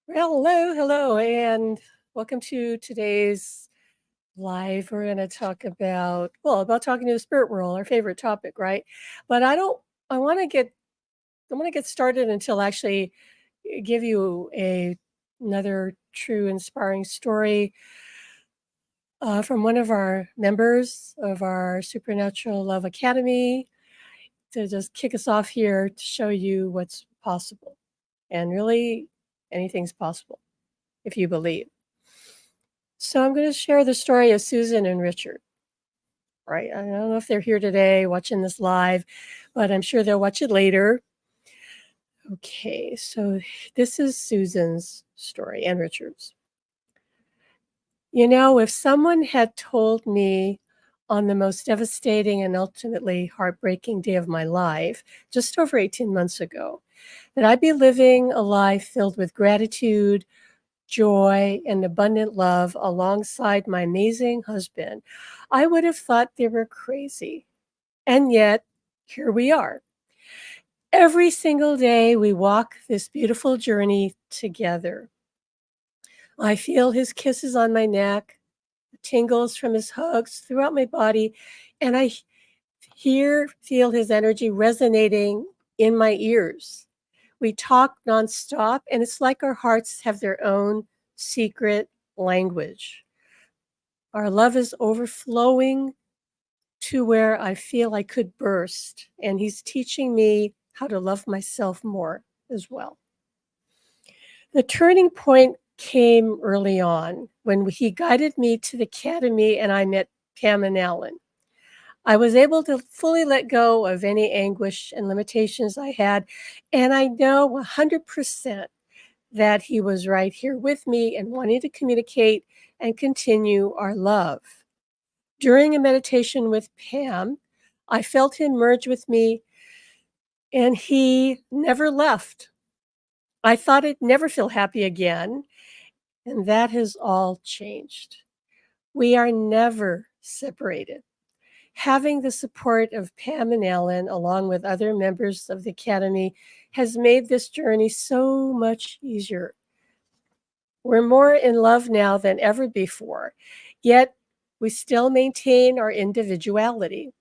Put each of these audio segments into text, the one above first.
Well, hello, and welcome to today's live. We're going to talk about talking to the spirit world, our favorite topic, right? But I want to get started until actually give you another true inspiring story from one of our members of our Supernatural Love Academy to just kick us off here to show you what's possible. And really, anything's possible if you believe. So I'm going to share the story of Susan and Richard. Right? I don't know if they're here today watching this live, but I'm sure they'll watch it later. Okay, so this is Susan's story and Richard's. You know, if someone had told me on the most devastating and ultimately heartbreaking day of my life, just over 18 months ago, that I'd be living a life filled with gratitude, joy, and abundant love alongside my amazing husband, I would have thought they were crazy. And yet, here we are. Every single day, we walk this beautiful journey together. I feel his kisses on my neck, the tingles from his hugs throughout my body, and I feel his energy resonating in my ears. We talk nonstop, and it's like our hearts have their own secret language. Our love is overflowing to where I feel I could burst, and he's teaching me how to love myself more as well. The turning point came early on when he guided me to the academy and I met Pam and Alan. I was able to fully let go of any anguish and limitations I had, and I know 100% that he was right here with me and wanting to communicate and continue our love. During a meditation with Pam, I felt him merge with me, and he never left. I thought I'd never feel happy again, and that has all changed. We are never separated. Having the support of Pam and Alan, along with other members of the Academy, has made this journey so much easier. We're more in love now than ever before, yet we still maintain our individuality.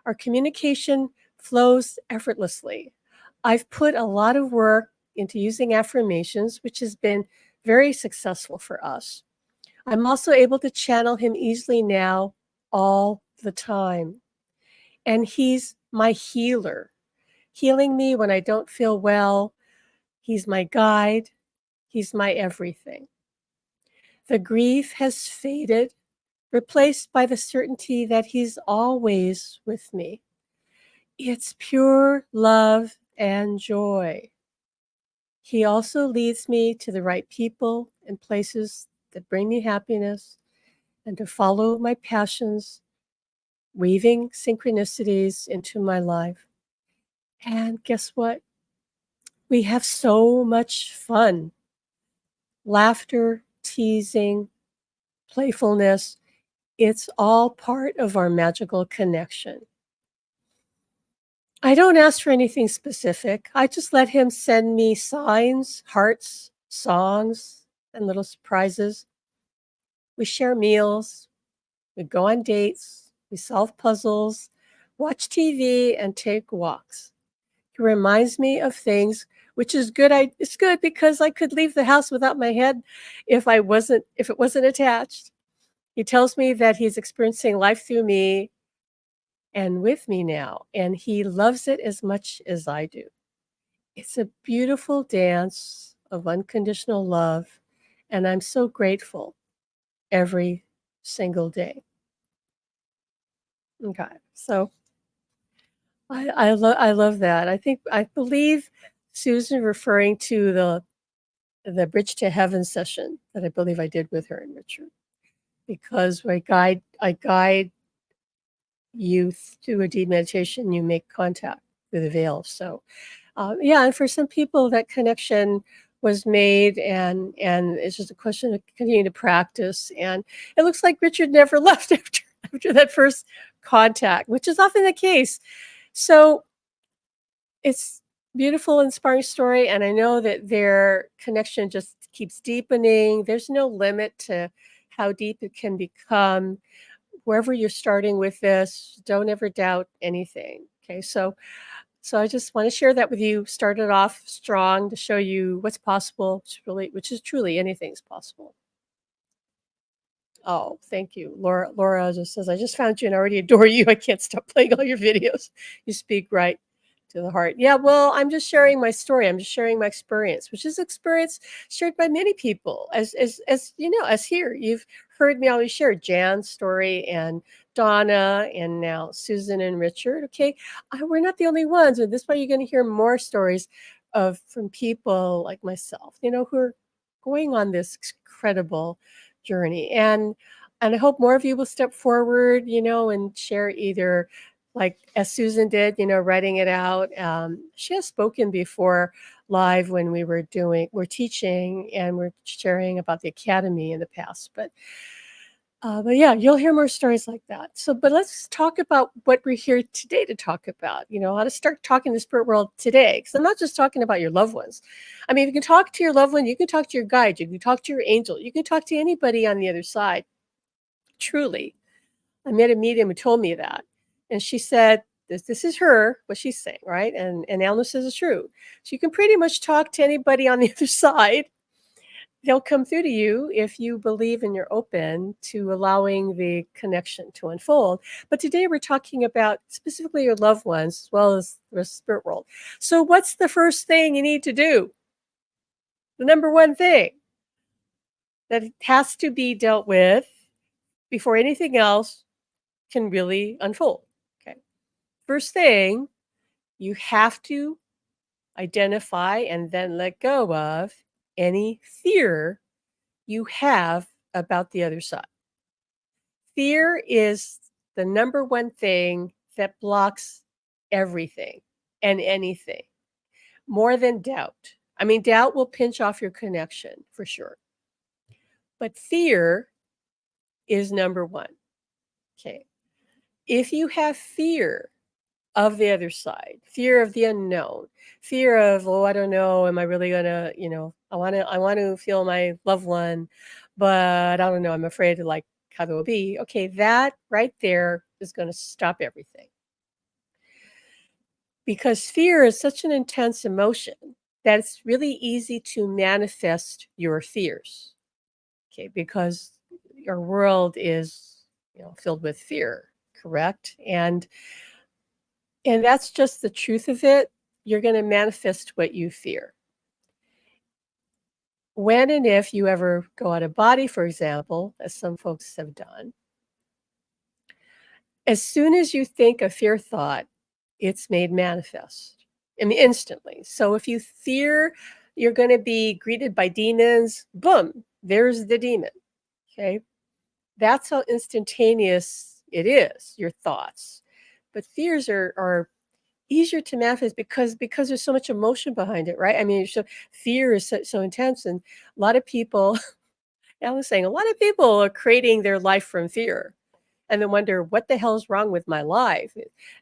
Our communication flows effortlessly. I've put a lot of work into using affirmations, which has been very successful for us. I'm also able to channel him easily now all the time. And he's my healer, healing me when I don't feel well. He's my guide. He's my everything. The grief has faded, replaced by the certainty that he's always with me. It's pure love and joy. He also leads me to the right people and places that bring me happiness and to follow my passions, weaving synchronicities into my life. And guess what? We have so much fun. Laughter, teasing, playfulness. It's all part of our magical connection. I don't ask for anything specific. I just let him send me signs, hearts, songs, and little surprises. We share meals, we go on dates, we solve puzzles, watch TV, and take walks. He reminds me of things, which is good. It's good because I could leave the house without my head if it wasn't attached. He tells me that he's experiencing life through me and with me now, and he loves it as much as I do. It's a beautiful dance of unconditional love, and I'm so grateful every single day. Okay, so I love that. I believe Susan referring to the Bridge to Heaven session that I believe I did with her and Richard, because I guide you through a deep meditation. You make contact through the veil. So yeah, and for some people that connection was made, and it's just a question of continuing to practice. And it looks like Richard never left after that first contact, which is often the case. So it's Beautiful, inspiring story, and I know that their connection just keeps deepening. There's no limit to how deep it can become. Wherever you're starting with this, don't ever doubt anything. Okay, so I just want to share that with you. Started off strong to show you what's possible, which is truly anything's possible. Oh, thank you. Laura just says, "I just found you and I already adore you. I can't stop playing all your videos. You speak right to the heart." Yeah, well, I'm just sharing my story. I'm just sharing my experience, which is experience shared by many people. As you know, as here, you've heard me always share Jan's story and Donna and now Susan and Richard. Okay, we're not the only ones, and this way you're going to hear more stories of from people like myself, who are going on this incredible journey. And I hope more of you will step forward, and share either like as Susan did, writing it out. She has spoken before live when we're teaching and we're sharing about the academy in the past. But yeah, you'll hear more stories like that. But let's talk about what we're here today to talk about. How to start talking to the spirit world today. Because I'm not just talking about your loved ones. I mean, you can talk to your loved one, you can talk to your guide, you can talk to your angel, you can talk to anybody on the other side. Truly, I met a medium who told me that, and she said, "This is her, what she's saying, right?" And Alma says it's true. So you can pretty much talk to anybody on the other side. They'll come through to you if you believe and you're open to allowing the connection to unfold. But today we're talking about specifically your loved ones as well as the spirit world. So what's the first thing you need to do? The number one thing that has to be dealt with before anything else can really unfold. Okay. First thing, you have to identify and then let go of any fear you have about the other side. Fear is the number one thing that blocks everything and anything more than doubt. I mean, doubt will pinch off your connection for sure, but fear is number one. Okay. If you have fear of the other side, fear of the unknown, fear of, oh, I don't know, am I really gonna, I want to feel my loved one, but I don't know, I'm afraid of like how it will be. Okay, that right there is going to stop everything because fear is such an intense emotion that it's really easy to manifest your fears. Okay, because your world is, filled with fear, correct? And that's just the truth of it. You're gonna manifest what you fear. When and if you ever go out of body, for example, as some folks have done, as soon as you think a fear thought, it's made manifest. I mean, instantly. So if you fear you're gonna be greeted by demons, boom, there's the demon. Okay. That's how instantaneous it is, your thoughts. But fears are easier to manifest because there's so much emotion behind it, right? I mean, so fear is so intense, and a lot of people I was saying a lot of people are creating their life from fear and then wonder what the hell is wrong with my life.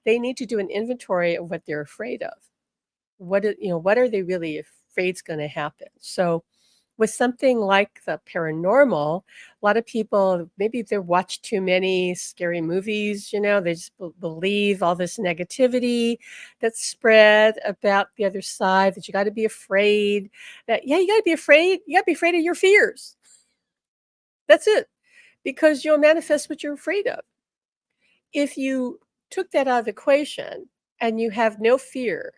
They need to do an inventory of what they're afraid of. What are they really afraid is going to happen? So with something like the paranormal, a lot of people, maybe they've watched too many scary movies, they just believe all this negativity that's spread about the other side, that you got to be afraid, that, yeah, you got to be afraid. You got to be afraid of your fears. That's it, because you'll manifest what you're afraid of. If you took that out of the equation and you have no fear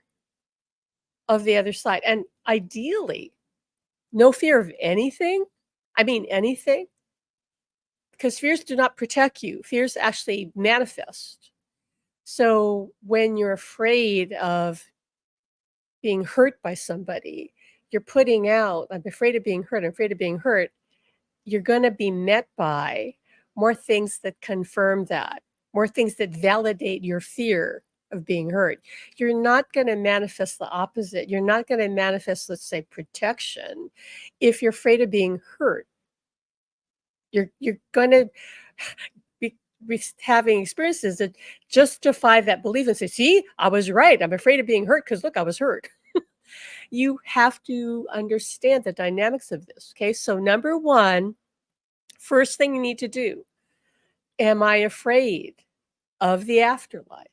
of the other side, and ideally, no fear of anything, I mean, anything, because fears do not protect you. Fears actually manifest. So when you're afraid of being hurt by somebody, you're putting out, I'm afraid of being hurt, I'm afraid of being hurt. You're going to be met by more things that confirm that, more things that validate your fear of being hurt. You're not going to manifest the opposite. You're not going to manifest, let's say, protection if you're afraid of being hurt. You're going to be having experiences that justify that belief and say, see, I was right. I'm afraid of being hurt because look, I was hurt. you have to understand the dynamics of this, okay? So number 1, first thing you need to do, am I afraid of the afterlife?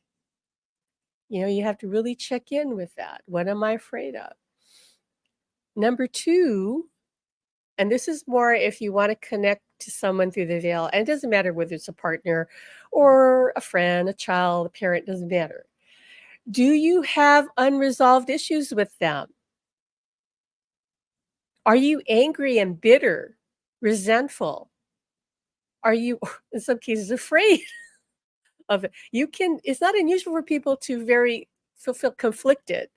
You know, you have to really check in with that. What am I afraid of? Number 2, and this is more if you wanna connect to someone through the veil, and it doesn't matter whether it's a partner or a friend, a child, a parent, doesn't matter. Do you have unresolved issues with them? Are you angry and bitter, resentful? Are you, in some cases, afraid of it? You can it's not unusual for people to very feel conflicted.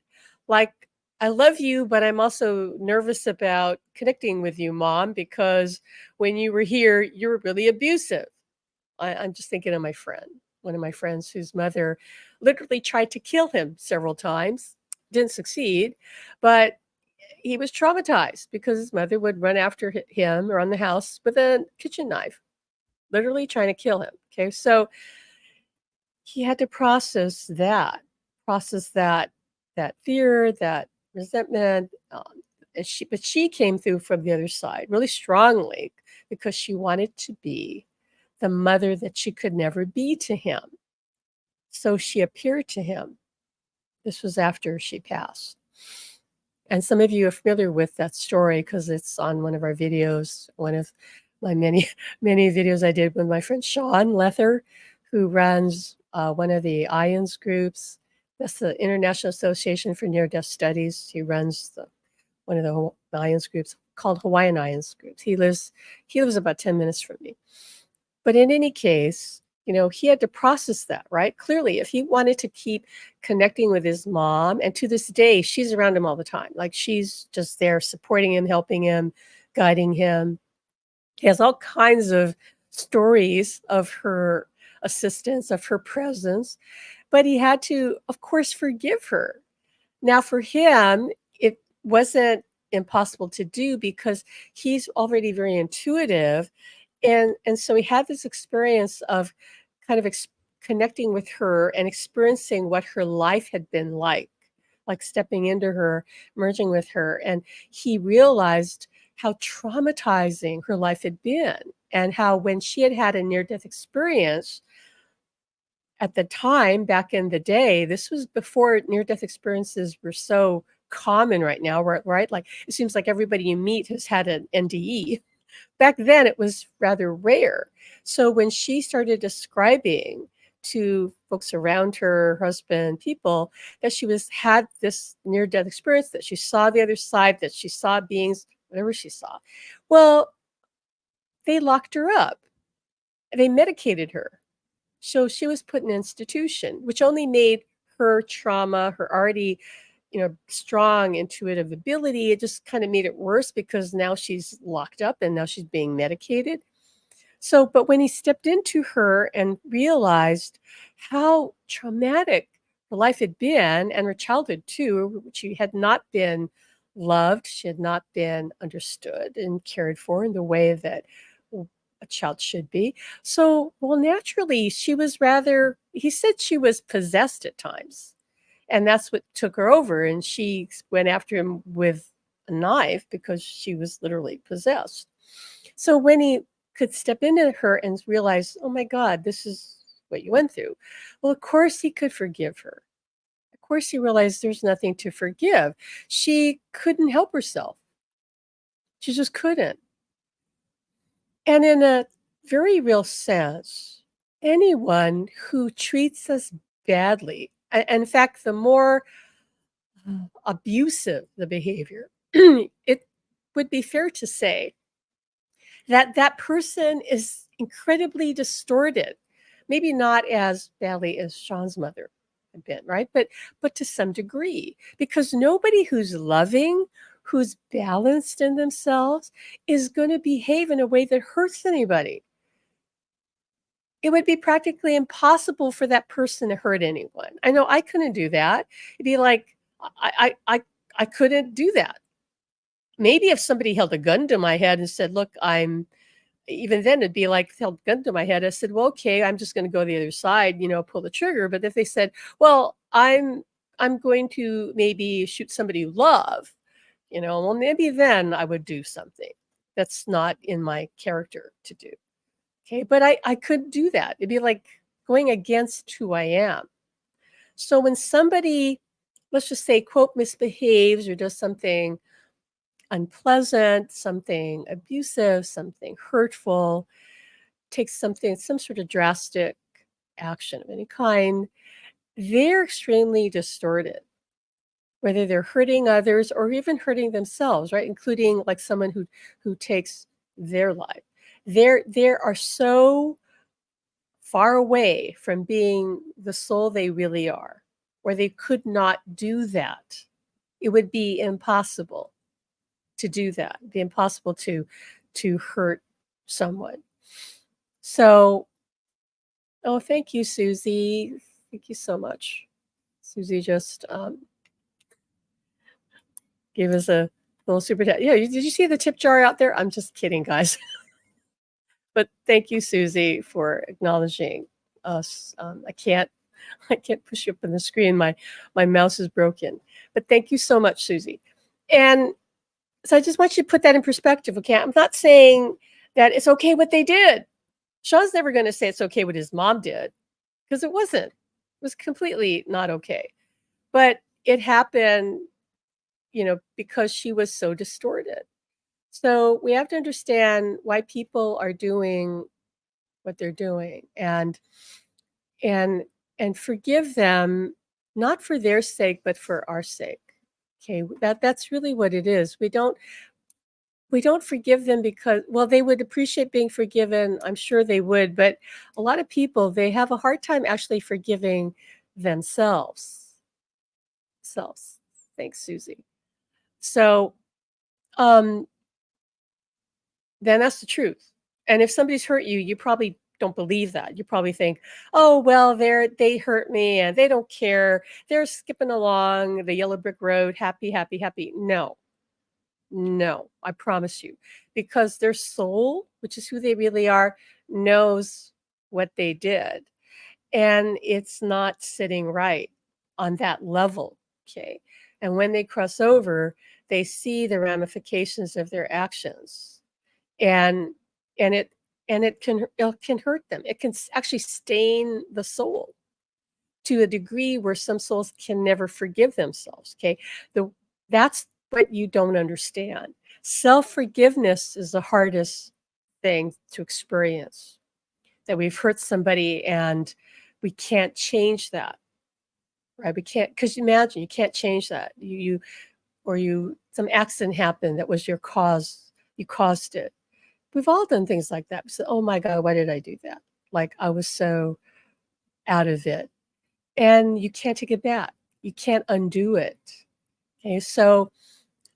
Like, "I love you, but I'm also nervous about connecting with you, mom, because when you were here, you were really abusive." I'm just thinking of my friend, one of my friends whose mother literally tried to kill him several times, didn't succeed, but he was traumatized because his mother would run after him around the house with a kitchen knife, literally trying to kill him. Okay, so he had to process that fear, that resentment. But she came through from the other side really strongly because she wanted to be the mother that she could never be to him. So she appeared to him. This was after she passed. And some of you are familiar with that story because it's on one of our videos, one of my many, many videos I did with my friend Sean Lether, who runs one of the IONS groups. That's the International Association for Near-Death Studies. He runs one of the IONS groups called Hawaiian IONS groups. He lives about 10 minutes from me. But in any case, you know, he had to process that, right? Clearly, if he wanted to keep connecting with his mom, and to this day, she's around him all the time. Like, she's just there supporting him, helping him, guiding him. He has all kinds of stories of her assistance, of her presence, but he had to, of course, forgive her. Now for him, it wasn't impossible to do because he's already very intuitive, and so he had this experience of kind of connecting with her and experiencing what her life had been like stepping into her, merging with her, and he realized how traumatizing her life had been, and how when she had had a near-death experience at the time, back in the day, this was before near-death experiences were so common right now, right? Like, it seems like everybody you meet has had an NDE. Back then, it was rather rare. So when she started describing to folks around her, husband, people, that she had this near-death experience, that she saw the other side, that she saw beings, whatever she saw. Well, they locked her up. They medicated her. So she was put in an institution, which only made her trauma, her already, strong intuitive ability, it just kind of made it worse because now she's locked up and now she's being medicated. So, but when he stepped into her and realized how traumatic her life had been and her childhood too, she had not been loved, she had not been understood and cared for in the way that a child should be. So, well, naturally, she was rather, he said she was possessed at times. And that's what took her over. And she went after him with a knife because she was literally possessed. So when he could step into her and realize, oh my God, this is what you went through. Well, of course he could forgive her. Of course he realized there's nothing to forgive. She couldn't help herself. She just couldn't. And in a very real sense, anyone who treats us badly, in fact, the more abusive the behavior, it would be fair to say that that person is incredibly distorted. Maybe not as badly as Sean's mother had been, right? But to some degree, because nobody who's loving, who's balanced in themselves, is going to behave in a way that hurts anybody. It would be practically impossible for that person to hurt anyone. I know I couldn't do that. It'd be like I couldn't do that. Maybe if somebody held a gun to my head and said, "Look, I'm," even then it'd be like held a gun to my head. I said, "Well, okay, I'm just gonna go the other side, pull the trigger." But if they said, "Well, I'm I'm going to maybe shoot somebody you love, well, maybe then I would do something that's not in my character to do. Okay, but I could do that. It'd be like going against who I am. So when somebody, let's just say, quote, misbehaves or does something unpleasant, something abusive, something hurtful, takes some sort of drastic action of any kind, they're extremely distorted, whether they're hurting others or even hurting themselves, right? Including like someone who takes their life. They are so far away from being the soul they really are, where they could not do that. It would be impossible to do that. It'd be impossible to hurt someone. So, oh, thank you, Susie. Thank you so much. Susie just gave us a little super chat. Yeah, did you see the tip jar out there? I'm just kidding, guys. But thank you, Susie, for acknowledging us. I can't push you up on the screen. My mouse is broken. But thank you so much, Susie. And so I just want you to put that in perspective, okay? I'm not saying that it's okay what they did. Sean's never going to say it's okay what his mom did because it wasn't. It was completely not okay. But it happened, because she was so distorted. So we have to understand why people are doing what they're doing and and forgive them, not for their sake but for our sake. Okay, that's really what it is. We don't forgive them because, well, they would appreciate being forgiven, I'm sure they would, but a lot of people, they have a hard time actually forgiving themselves. Selves. Thanks, Susie. So um then that's the truth. And if somebody's hurt you, you probably don't believe that. You probably think, "Oh, well, they hurt me and they don't care. They're skipping along the yellow brick road, happy, happy, happy." No. No, I promise you. Because their soul, which is who they really are, knows what they did. And it's not sitting right on that level. Okay. And when they cross over, they see the ramifications of their actions. And and it can hurt them. It can actually stain the soul to a degree where some souls can never forgive themselves. Okay. The That's what you don't understand. Self-forgiveness is the hardest thing to experience. That we've hurt somebody and we can't change that. Right? We can't, because imagine you can't change that. You some accident happened that was your cause. You caused it. We've all done things like that. We said, "Oh my God, why did I do that?" Like I was so out of it. And you can't take it back. You can't undo it. Okay, so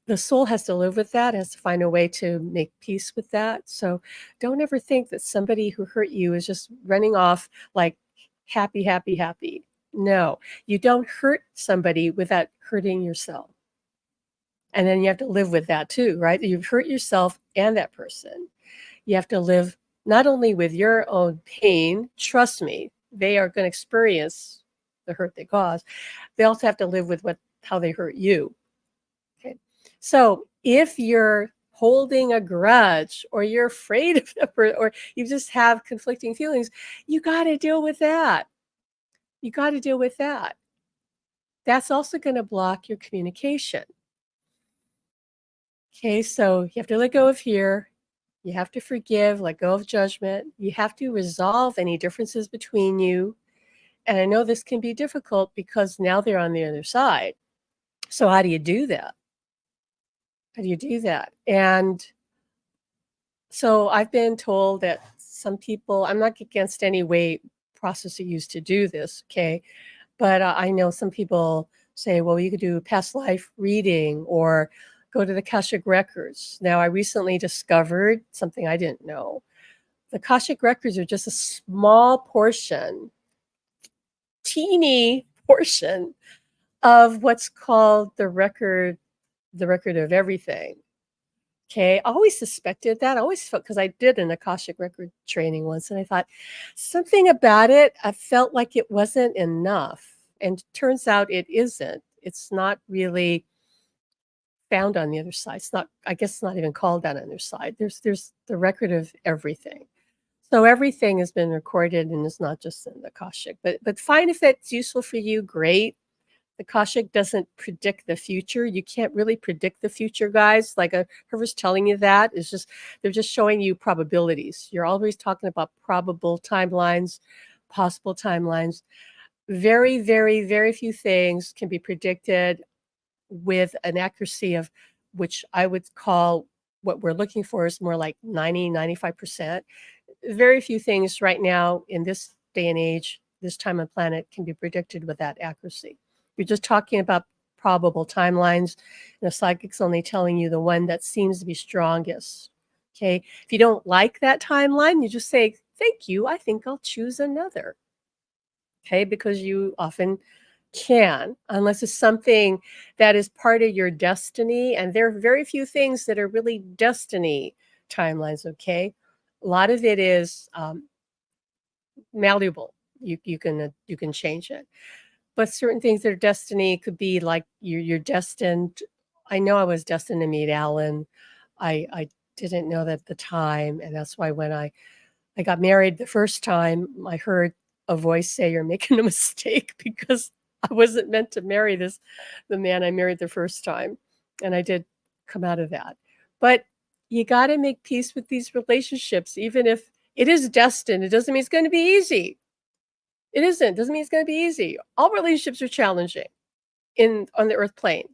the soul has to live with that, has to find a way to make peace with that. So don't ever think that somebody who hurt you is just running off like happy, happy, happy. No, you don't hurt somebody without hurting yourself. And then you have to live with that too, right? You've hurt yourself and that person. You have to live not only with your own pain, trust me, they are going to experience the hurt they cause. They also have to live with how they hurt you. Okay. So if you're holding a grudge or you're afraid of the person or you just have conflicting feelings, you got to deal with that. You got to deal with that. That's also going to block your communication. Okay, so you have to let go of fear. You have to forgive, let go of judgment. You have to resolve any differences between you. And I know this can be difficult because now they're on the other side. So how do you do that? How do you do that? And so I've been told that some people, I'm not against any way process you use to do this, okay? But I know some people say, well, you could do past life reading or go to the Akashic Records. Now, I recently discovered something I didn't know. The Akashic Records are just a small portion, teeny portion of what's called the record of everything. Okay, I always suspected that. I always felt, because I did an Akashic record training once, and I thought something about it, I felt like it wasn't enough. and turns out it isn't. It's not really found on the other side. It's not, I guess it's not even called that on the other side. There's the record of everything. So everything has been recorded and it's not just in the Akashic. But fine if that's useful for you, great. The Akashic doesn't predict the future. You can't really predict the future, guys. Like whoever's telling you that is just, they're just showing you probabilities. You're always talking about probable timelines, possible timelines. Very, very, very few things can be predicted with an accuracy of which I would call what we're looking for is more like 90, 95%. Very few things right now in this day and age, this time on planet can be predicted with that accuracy. You're just talking about probable timelines, and the psychic's only telling you the one that seems to be strongest. Okay. If you don't like that timeline, you just say, thank you. I think I'll choose another. Okay. Because you often can, unless it's something that is part of your destiny. And there are very few things that are really destiny timelines. Okay. A lot of it is malleable. You can change it. But certain things that are destiny could be like you're destined. I know I was destined to meet Alan. I didn't know that at the time, and that's why when I got married the first time, I heard a voice say, "You're making a mistake," because I wasn't meant to marry the man I married the first time, and I did come out of that. But you got to make peace with these relationships, even if it is destined. It doesn't mean it's going to be easy. It isn't. Doesn't mean it's going to be easy. All relationships are challenging in on the earth plane,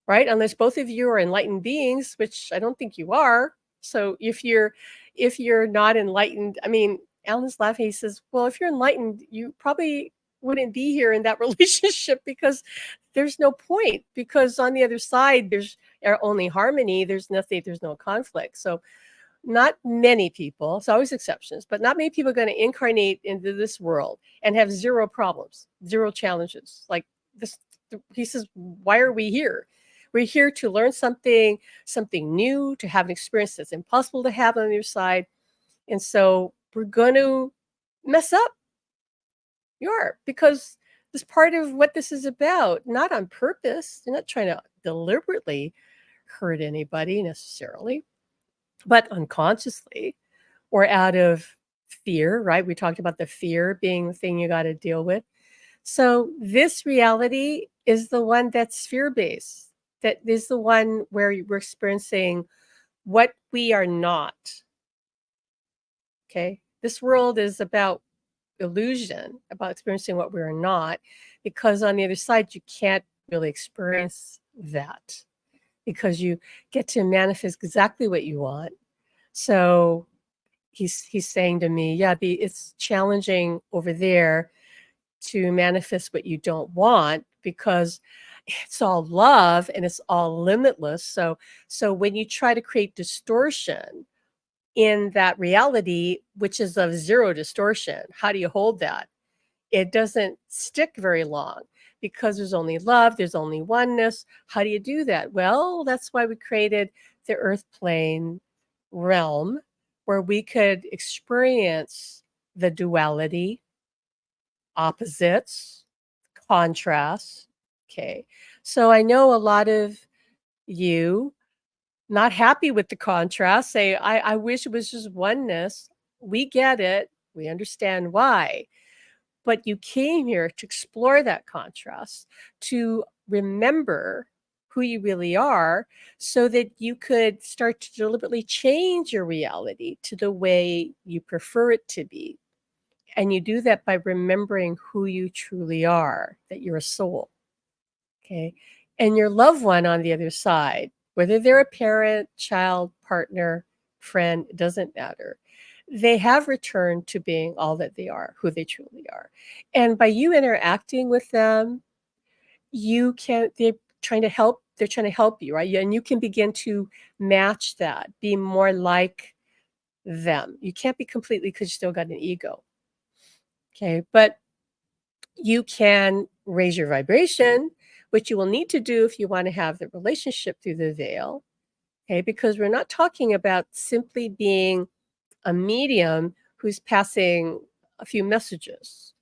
right? Unless both of you are enlightened beings, which I don't think you are. So if you're not enlightened, I mean, Alan's laughing. He says, "Well, if you're enlightened, you probably wouldn't be here in that relationship because there's no point. Because on the other side, there's only harmony. There's nothing. There's no conflict. So not many people, it's always exceptions, but not many people are going to incarnate into this world and have zero problems, zero challenges. Like this, he says, why are we here? We're here to learn something new, to have an experience that's impossible to have on the other side. And so we're going to mess up. You are, because this part of what this is about, not on purpose. You're not trying to deliberately hurt anybody necessarily, but unconsciously or out of fear, right? We talked about the fear being the thing you got to deal with. So this reality is the one that's fear-based. That is the one where we're experiencing what we are not. Okay. This world is about illusion, about experiencing what we are not, because on the other side, you can't really experience that because you get to manifest exactly what you want. So he's saying to me, yeah, it's challenging over there to manifest what you don't want because it's all love and it's all limitless. So when you try to create distortion in that reality, which is of zero distortion, how do you hold that? It doesn't stick very long because there's only love, there's only oneness. How do you do that? Well, that's why we created the earth plane realm where we could experience the duality, opposites, contrasts. Okay. So I know a lot of you not happy with the contrast, say, I wish it was just oneness. We get it. We understand why. But you came here to explore that contrast, to remember who you really are so that you could start to deliberately change your reality to the way you prefer it to be. And you do that by remembering who you truly are, that you're a soul. Okay. And your loved one on the other side, whether they're a parent, child, partner, friend, it doesn't matter. They have returned to being all that they are, who they truly are. And by you interacting with them, they're trying to help you, right? And you can begin to match that, be more like them. You can't be completely because you still got an ego. Okay. But you can raise your vibration, which you will need to do if you want to have the relationship through the veil. Okay. Because we're not talking about simply being a medium who's passing a few messages.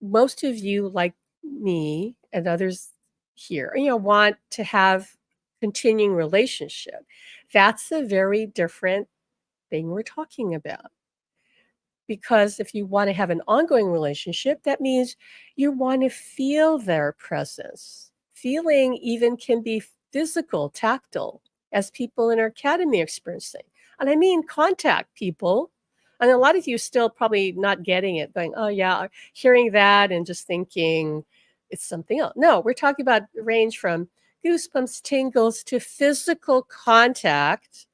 most of you, like me and others here, want to have continuing relationship. That's a very different thing we're talking about. Because if you want to have an ongoing relationship, that means you want to feel their presence. Feeling even can be physical, tactile, as people in our academy are experiencing. And I mean contact people. And a lot of you still probably not getting it, going, oh, yeah, hearing that and just thinking it's something else. No, we're talking about range from goosebumps, tingles to physical contact.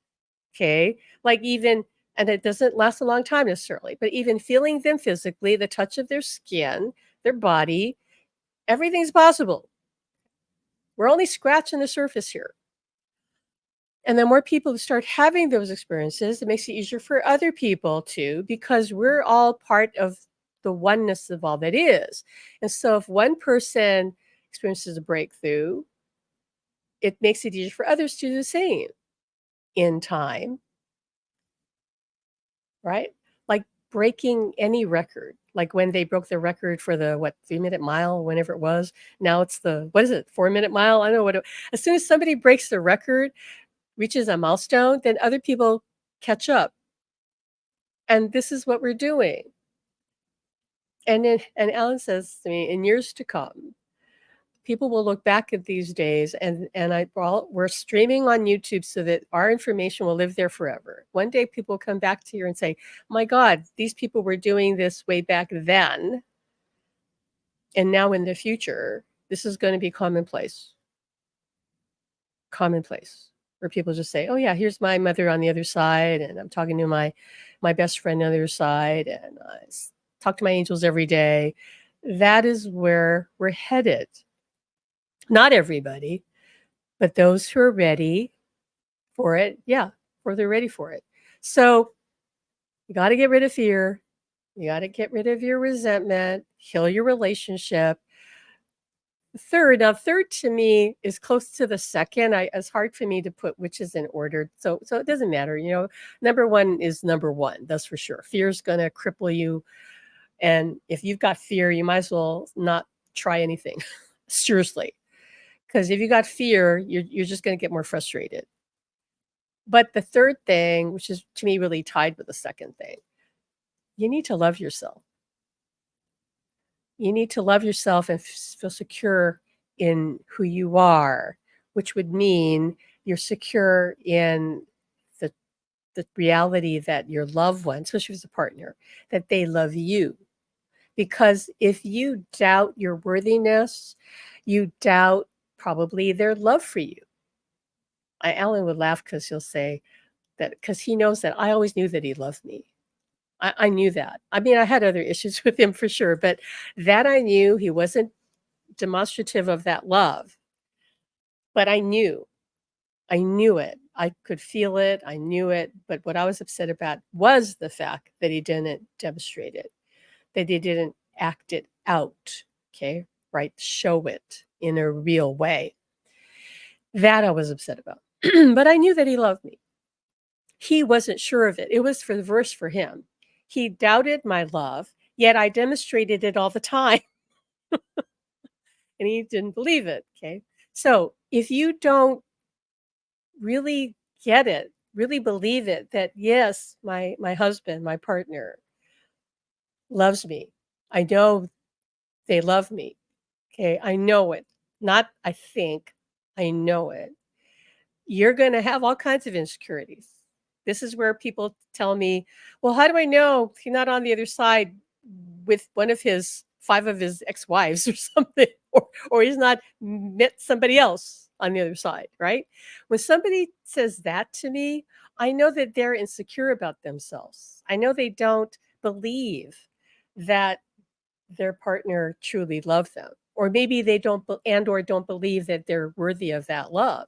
Okay. Like even, and it doesn't last a long time necessarily, but even feeling them physically, the touch of their skin, their body, everything's possible. We're only scratching the surface here. And the more people who start having those experiences, it makes it easier for other people too, because we're all part of the oneness of all that is. And so if one person experiences a breakthrough, it makes it easier for others to do the same in time. Right? Like breaking any record, like when they broke the record for the, what, 3-minute mile, whenever it was. Now it's the, what is it, 4-minute mile? I don't know what it, as soon as somebody breaks the record, reaches a milestone, then other people catch up. And this is what we're doing. And Alan says to me, in years to come, people will look back at these days well, we're streaming on YouTube so that our information will live there forever. One day people will come back to you and say, my God, these people were doing this way back then. And now in the future, this is going to be commonplace, where people just say, oh yeah, here's my mother on the other side. And I'm talking to my best friend on the other side. And I talk to my angels every day. That is where we're headed. Not everybody, but those who are ready for it, yeah, or they're ready for it. So you got to get rid of fear. You got to get rid of your resentment, heal your relationship. Third to me is close to the second. It's hard for me to put which is in order. So it doesn't matter. Number one is number one. That's for sure. Fear is going to cripple you. And if you've got fear, you might as well not try anything. Seriously. Because if you got fear, you're just going to get more frustrated. But the third thing, which is to me really tied with the second thing, you need to love yourself. You need to love yourself and feel secure in who you are, which would mean you're secure in the reality that your loved one, especially if it's a partner, that they love you. Because if you doubt your worthiness, you doubt probably their love for you. Alan would laugh because he'll say that, because he knows that I always knew that he loved me. I knew that. I mean, I had other issues with him for sure, but that I knew he wasn't demonstrative of that love. But I knew it. I could feel it. I knew it. But what I was upset about was the fact that he didn't demonstrate it, that he didn't act it out. Okay. Right. Show it in a real way. That I was upset about. But I knew that he loved me. He wasn't sure of it. It was for the verse for him. He doubted my love, yet I demonstrated it all the time. And he didn't believe it. Okay. So if you don't really get it, really believe it, that yes, my husband, my partner loves me. I know they love me. Okay. I know it. Not I think, I know it. You're going to have all kinds of insecurities. This is where people tell me, well, how do I know he's not on the other side with one of his 5 of his ex-wives or something, or he's not met somebody else on the other side, right? When somebody says that to me, I know that they're insecure about themselves. I know they don't believe that their partner truly loves them, or maybe they don't or don't believe that they're worthy of that love.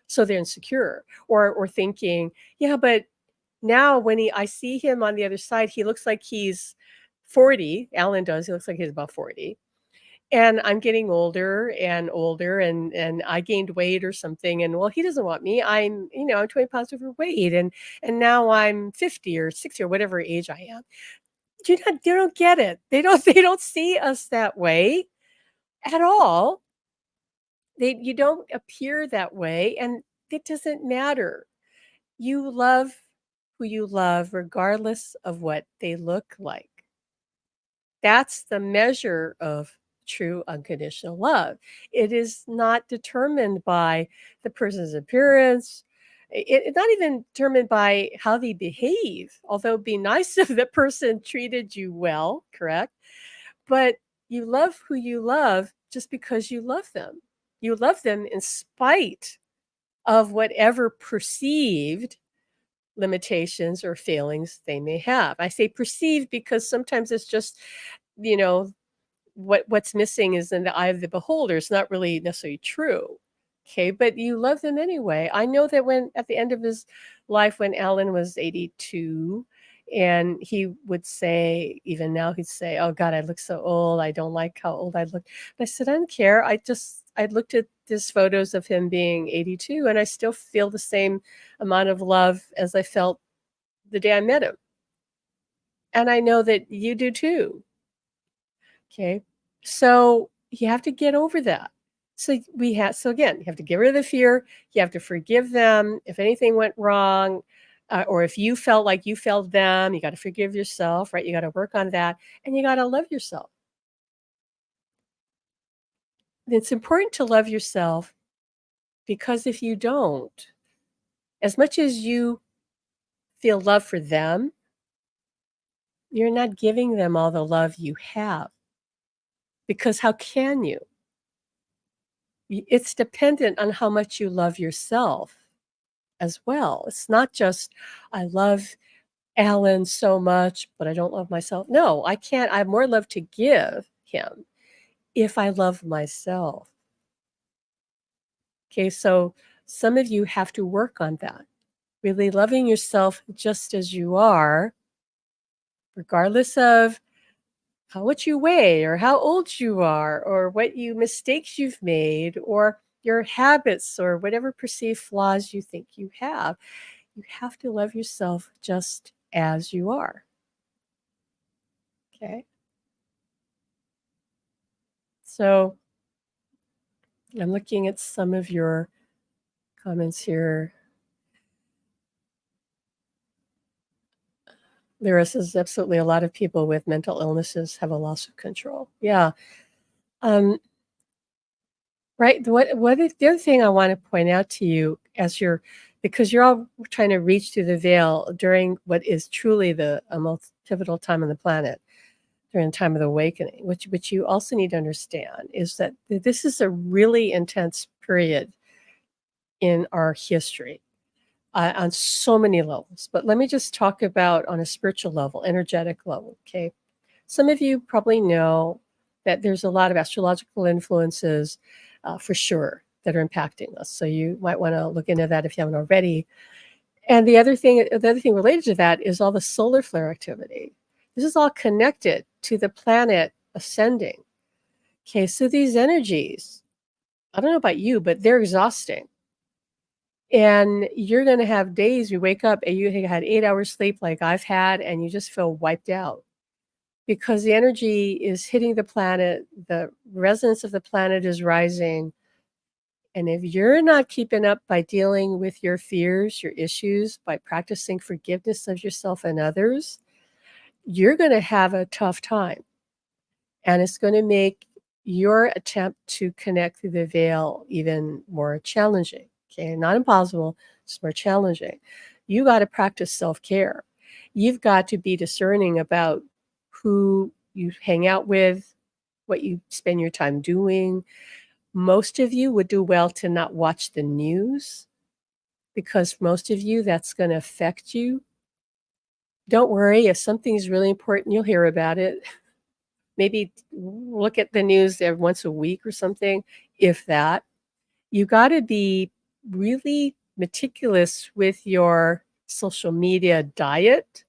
So they're insecure, or thinking, yeah, but now when I see him on the other side, he looks like he's 40. Alan does. He looks like he's about 40. And I'm getting older and older, and I gained weight or something. And well, he doesn't want me. I'm 20 pounds overweight, and now I'm 50 or 60 or whatever age I am. They don't get it. They don't see us that way at all. You don't appear that way, and it doesn't matter. You love who you love regardless of what they look like. That's the measure of true unconditional love. It is not determined by the person's appearance. It's not even determined by how they behave, although it'd be nice if the person treated you well, correct? But you love who you love just because you love them. You love them in spite of whatever perceived limitations or failings they may have. I say perceived because sometimes it's just, you know, what's missing is in the eye of the beholder. It's not really necessarily true. Okay, but you love them anyway. I know that when at the end of his life, when Alan was 82, and he would say, even now, he'd say, "Oh God, I look so old. I don't like how old I look." And I said, "I don't care. I looked at these photos of him being 82, and I still feel the same amount of love as I felt the day I met him. And I know that you do too." Okay. So you have to get over that. So again, you have to get rid of the fear. You have to forgive them. If anything went wrong, or if you felt like you failed them, you got to forgive yourself, right? You got to work on that, and you got to love yourself. It's important to love yourself because if you don't, as much as you feel love for them, you're not giving them all the love you have. Because how can you? It's dependent on how much you love yourself as well. It's not just, I love Alan so much, but I don't love myself. No, I can't. I have more love to give him if I love myself. Okay, so some of you have to work on that. Really loving yourself just as you are, regardless of how much you weigh or how old you are or what you mistakes you've made or your habits or whatever perceived flaws you think you have. You have to love yourself just as you are. Okay. So I'm looking at some of your comments here. Lyra says absolutely a lot of people with mental illnesses have a loss of control. Yeah. Um, right. The other thing I want to point out to you as because you're all trying to reach through the veil during what is truly the most pivotal time on the planet, during the time of the awakening, which you also need to understand is that this is a really intense period in our history on so many levels. But let me just talk about on a spiritual level, energetic level. Okay. Some of you probably know that there's a lot of astrological influences for sure that are impacting us. So you might want to look into that if you haven't already. And the other thing related to that is all the solar flare activity. This is all connected to the planet ascending. Okay, so these energies, I don't know about you, but they're exhausting. And you're going to have days you wake up and you had 8 hours sleep like I've had, and you just feel wiped out because the energy is hitting the planet. The resonance of the planet is rising. And if you're not keeping up by dealing with your fears, your issues, by practicing forgiveness of yourself and others, you're going to have a tough time. And it's going to make your attempt to connect through the veil even more challenging. Okay, not impossible, it's more challenging. You got to practice self care. You've got to be discerning about who you hang out with, what you spend your time doing. Most of you would do well to not watch the news because most of you, that's going to affect you. Don't worry, if something's really important, you'll hear about it. Maybe look at the news every once a week or something, if that. You got to be really meticulous with your social media diet.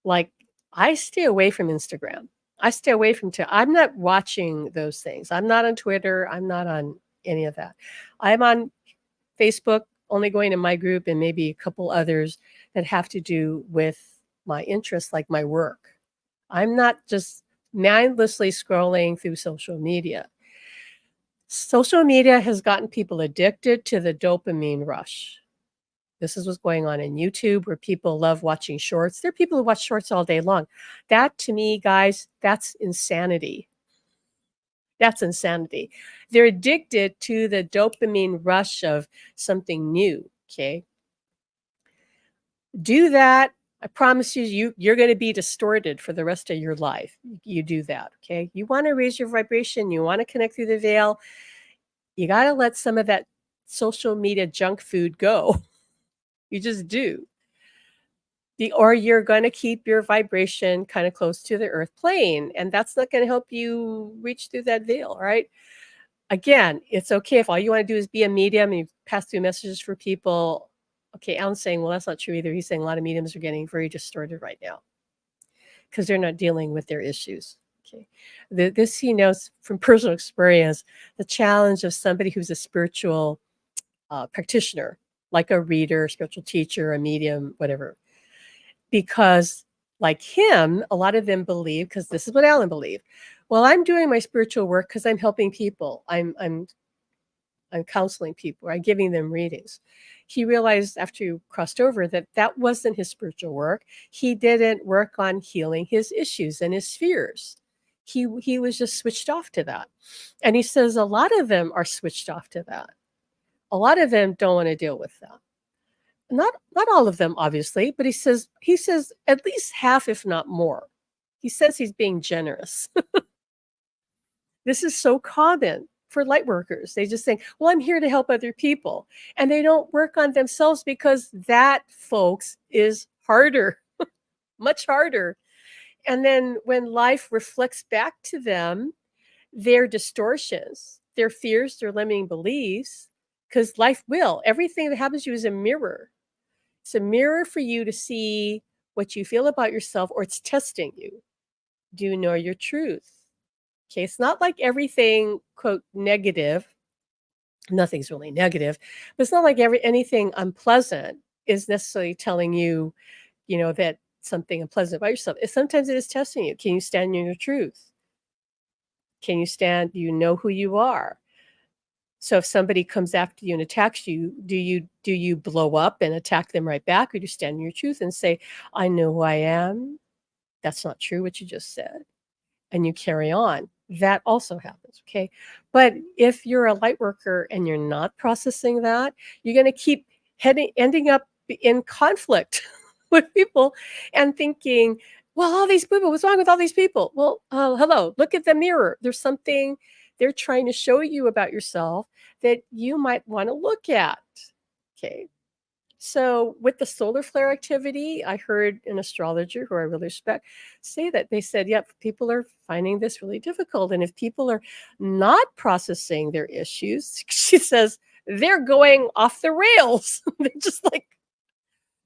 Like, I stay away from Instagram. I stay away from I'm not watching those things. I'm not on Twitter. I'm not on any of that. I'm on Facebook, only going to my group and maybe a couple others that have to do with my interests, like my work. I'm not just mindlessly scrolling through social media. Social media has gotten people addicted to the dopamine rush. This is what's going on in YouTube where people love watching shorts. There are people who watch shorts all day long. That to me, guys, that's insanity. That's insanity. They're addicted to the dopamine rush of something new. Okay. Do that. I promise you're going to be distorted for the rest of your life. You do that. Okay. You want to raise your vibration. You want to connect through the veil. You got to let some of that social media junk food go. You just do. Or you're going to keep your vibration kind of close to the earth plane. And that's not going to help you reach through that veil. Right. Again, it's okay if all you want to do is be a medium and you pass through messages for people. Okay, Alan's saying, well, that's not true either. He's saying a lot of mediums are getting very distorted right now because they're not dealing with their issues. Okay, this he knows from personal experience. The challenge of somebody who's a spiritual practitioner, like a reader, spiritual teacher, a medium, whatever, because like him, a lot of them believe, because this is what Alan believed. Well, I'm doing my spiritual work because I'm helping people. I'm counseling people, I'm giving them readings. He realized after he crossed over that that wasn't his spiritual work. He didn't work on healing his issues and his fears. He was just switched off to that. And he says a lot of them are switched off to that. A lot of them don't want to deal with that. Not all of them, obviously, but he says at least half, if not more. He says he's being generous. This is so common for light workers. They just think, well, I'm here to help other people. And they don't work on themselves because that, folks, is harder, much harder. And then when life reflects back to them, their distortions, their fears, their limiting beliefs, because life will, everything that happens to you is a mirror. It's a mirror for you to see what you feel about yourself, or it's testing you. Do you know your truth? Okay, it's not like everything, quote, negative. Nothing's really negative, but it's not like anything unpleasant is necessarily telling you, that something unpleasant about yourself. Sometimes it is testing you. Can you stand in your truth? Can you stand, you know who you are? So if somebody comes after you and attacks you, do you blow up and attack them right back, or do you stand in your truth and say, I know who I am? That's not true what you just said. And you carry on. That also happens, okay? But if you're a light worker and you're not processing that, you're going to keep ending up in conflict with people and thinking, well, all these people, what's wrong with all these people? Well, hello, look at the mirror. There's something they're trying to show you about yourself that you might want to look at, okay? So with the solar flare activity, I heard an astrologer who I really respect say that they said, yep, people are finding this really difficult. And if people are not processing their issues, she says, they're going off the rails.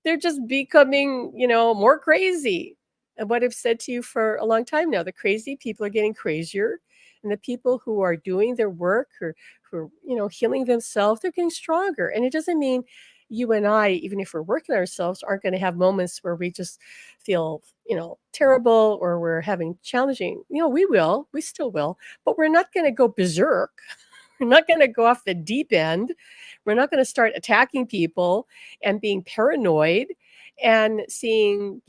They're just becoming, more crazy. And what I've said to you for a long time now, the crazy people are getting crazier. And the people who are doing their work or who are, healing themselves, they're getting stronger. And it doesn't mean you and I, even if we're working on ourselves, aren't going to have moments where we just feel, terrible or we're having challenging. We still will, but we're not going to go berserk. We're not going to go off the deep end. We're not going to start attacking people and being paranoid and seeing,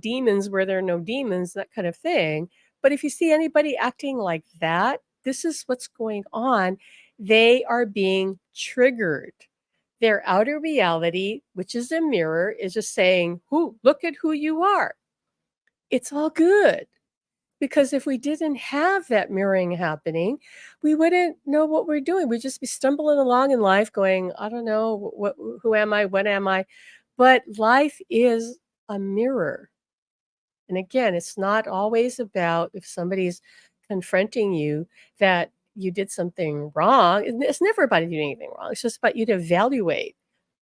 demons where there are no demons, that kind of thing. But if you see anybody acting like that, this is what's going on. They are being triggered. Their outer reality, which is a mirror, is just saying, look at who you are. It's all good. Because if we didn't have that mirroring happening, we wouldn't know what we're doing. We'd just be stumbling along in life going, I don't know, who am I? What am I? But life is a mirror. And again, it's not always about if somebody's confronting you that you did something wrong. It's never about you doing anything wrong. It's just about you to evaluate.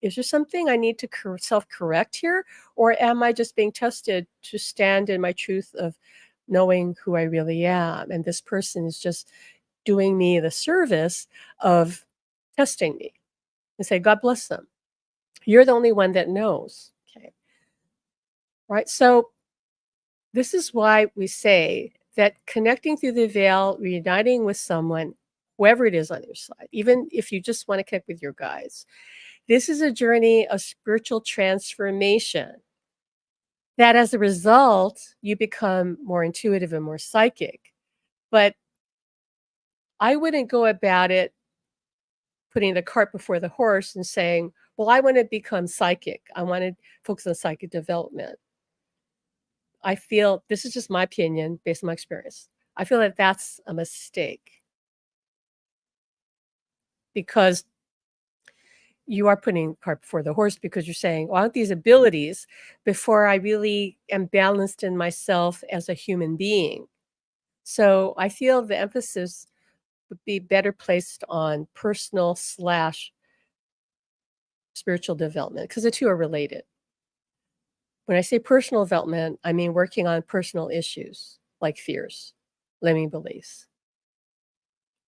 Is there something I need to self-correct here? Or am I just being tested to stand in my truth of knowing who I really am? And this person is just doing me the service of testing me and say, God bless them. You're the only one that knows. Okay. Right. So This is why we say that connecting through the veil, reuniting with someone, whoever it is on your side, even if you just want to connect with your guides, this is a journey of spiritual transformation that as a result, you become more intuitive and more psychic. But I wouldn't go about it putting the cart before the horse and saying, well, I want to become psychic. I want to focus on psychic development. I feel this is just my opinion based on my experience. I feel that that's a mistake because you are putting cart before the horse because you're saying, well, I want these abilities before I really am balanced in myself as a human being. So I feel the emphasis would be better placed on personal slash spiritual development because the two are related. When I say personal development, I mean working on personal issues like fears, limiting beliefs.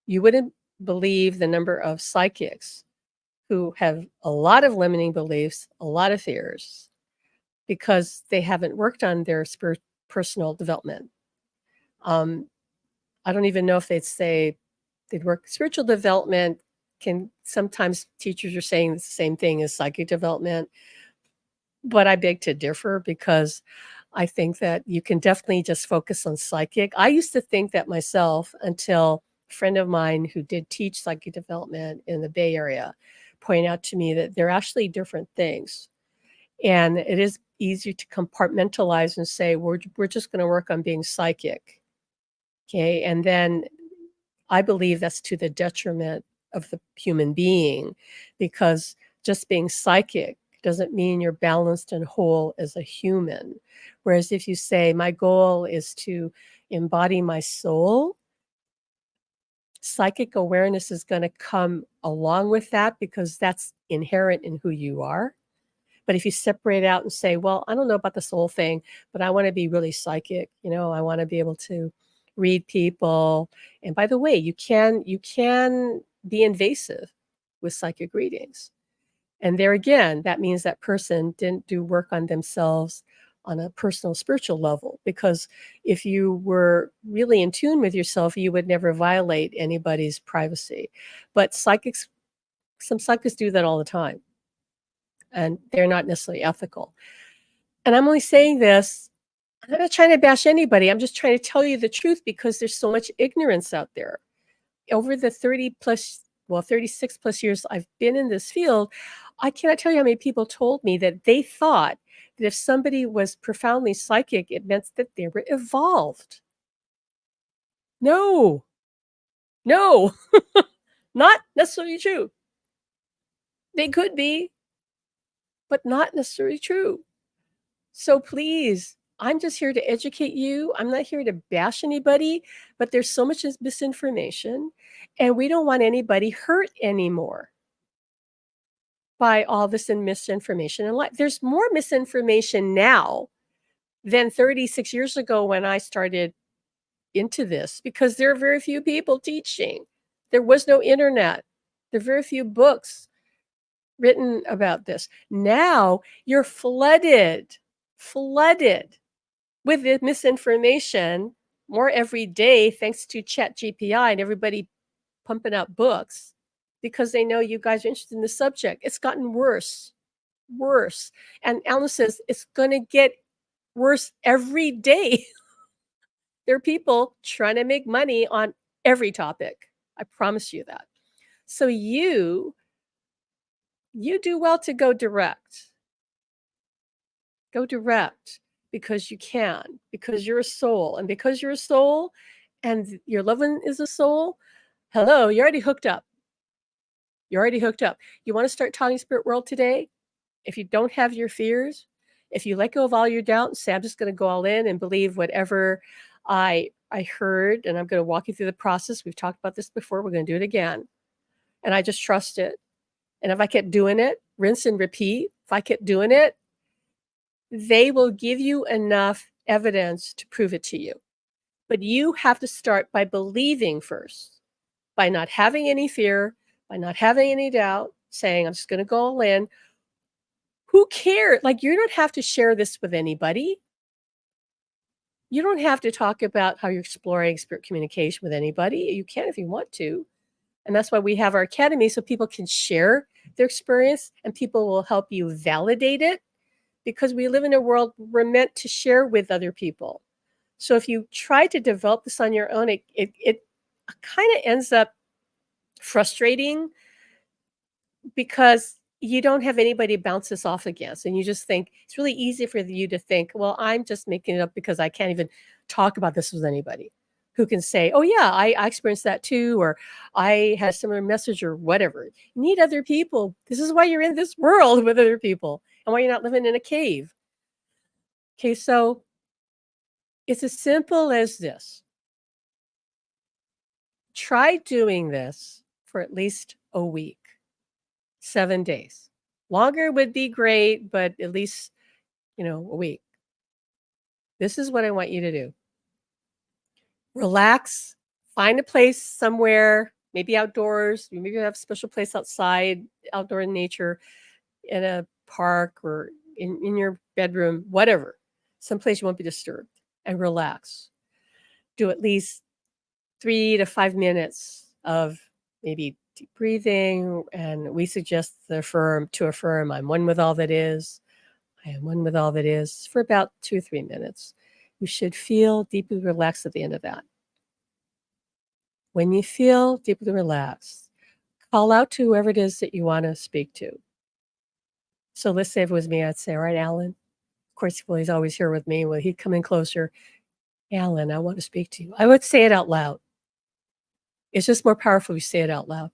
You wouldn't believe the number of psychics who have a lot of limiting beliefs, a lot of fears, because they haven't worked on their personal development. Um, I don't even know if they'd say they'd work. Spiritual development can sometimes teachers are saying it's the same thing as psychic development, but I beg to differ because I think that you can definitely just focus on psychic. I used to think that myself until a friend of mine who did teach psychic development in the Bay Area pointed out to me that they're actually different things. And it is easy to compartmentalize and say, we're just going to work on being psychic. Okay. And then I believe that's to the detriment of the human being because just being psychic doesn't mean you're balanced and whole as a human. Whereas if you say, my goal is to embody my soul, psychic awareness is going to come along with that because that's inherent in who you are. But if you separate out and say, well, I don't know about the soul thing, but I want to be really psychic, I want to be able to read people. And by the way, you can be invasive with psychic readings. And there again, that means that person didn't do work on themselves on a personal spiritual level because if you were really in tune with yourself, you would never violate anybody's privacy. But some psychics do that all the time and they're not necessarily ethical. And I'm only saying this, I'm not trying to bash anybody. I'm just trying to tell you the truth because there's so much ignorance out there. Over the 36 plus years I've been in this field, I cannot tell you how many people told me that they thought that if somebody was profoundly psychic, it meant that they were evolved. No, no, not necessarily true. They could be, but not necessarily true. So please, I'm just here to educate you. I'm not here to bash anybody, but there's so much misinformation, and we don't want anybody hurt anymore by all this misinformation in life. There's more misinformation now than 36 years ago when I started into this because there are very few people teaching. There was no internet. There are very few books written about this. Now you're flooded with the misinformation more every day thanks to Chat GPI and everybody pumping out books because they know you guys are interested in the subject. It's gotten worse, worse. And Alan says it's going to get worse every day. There are people trying to make money on every topic. I promise you that. So you do well to go direct. Go direct because you can, because you're a soul. And because you're a soul and your loved one is a soul, hello, you're already hooked up. You're already hooked up. You want to start talking spirit world today? If you don't have your fears, if you let go of all your doubt and say, I'm just going to go all in and believe whatever I heard, and I'm going to walk you through the process. We've talked about this before. We're going to do it again. And I just trust it. And if I kept doing it, rinse and repeat, if I kept doing it, they will give you enough evidence to prove it to you. But you have to start by believing first, by not having any fear, by not having any doubt, saying, I'm just going to go all in. Who cares? Like, you don't have to share this with anybody. You don't have to talk about how you're exploring spirit communication with anybody. You can if you want to. And that's why we have our academy so people can share their experience and people will help you validate it because we live in a world we're meant to share with other people. So if you try to develop this on your own, it kind of ends up frustrating because you don't have anybody to bounce this off against. And you just think it's really easy for you to think, well, I'm just making it up because I can't even talk about this with anybody who can say, oh, yeah, I experienced that too, or I had a similar message or whatever. You need other people. This is why you're in this world with other people and why you're not living in a cave. Okay, so it's as simple as this. Try doing this for at least a week, 7 days. Longer would be great, but at least, a week. This is what I want you to do. Relax, find a place somewhere, maybe outdoors, maybe you have a special place outside, outdoor in nature, in a park or in your bedroom, whatever. Someplace you won't be disturbed and relax. Do at least 3 to 5 minutes of maybe deep breathing, and we suggest to affirm, I'm one with all that is. I am one with all that is for about 2 or 3 minutes. You should feel deeply relaxed at the end of that. When you feel deeply relaxed, call out to whoever it is that you want to speak to. So let's say if it was me, I'd say, all right, Alan. Of course, well, he's always here with me. Well, he'd come in closer. Alan, I want to speak to you. I would say it out loud. It's just more powerful if you say it out loud.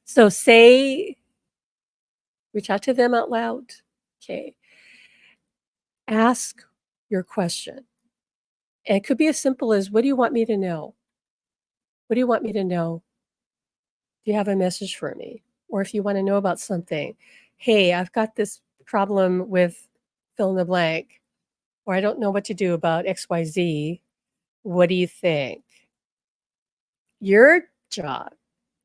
So reach out to them out loud. Okay. Ask your question. And it could be as simple as, what do you want me to know? What do you want me to know? Do you have a message for me? Or if you want to know about something, hey, I've got this problem with fill in the blank, or I don't know what to do about XYZ. What do you think? Your job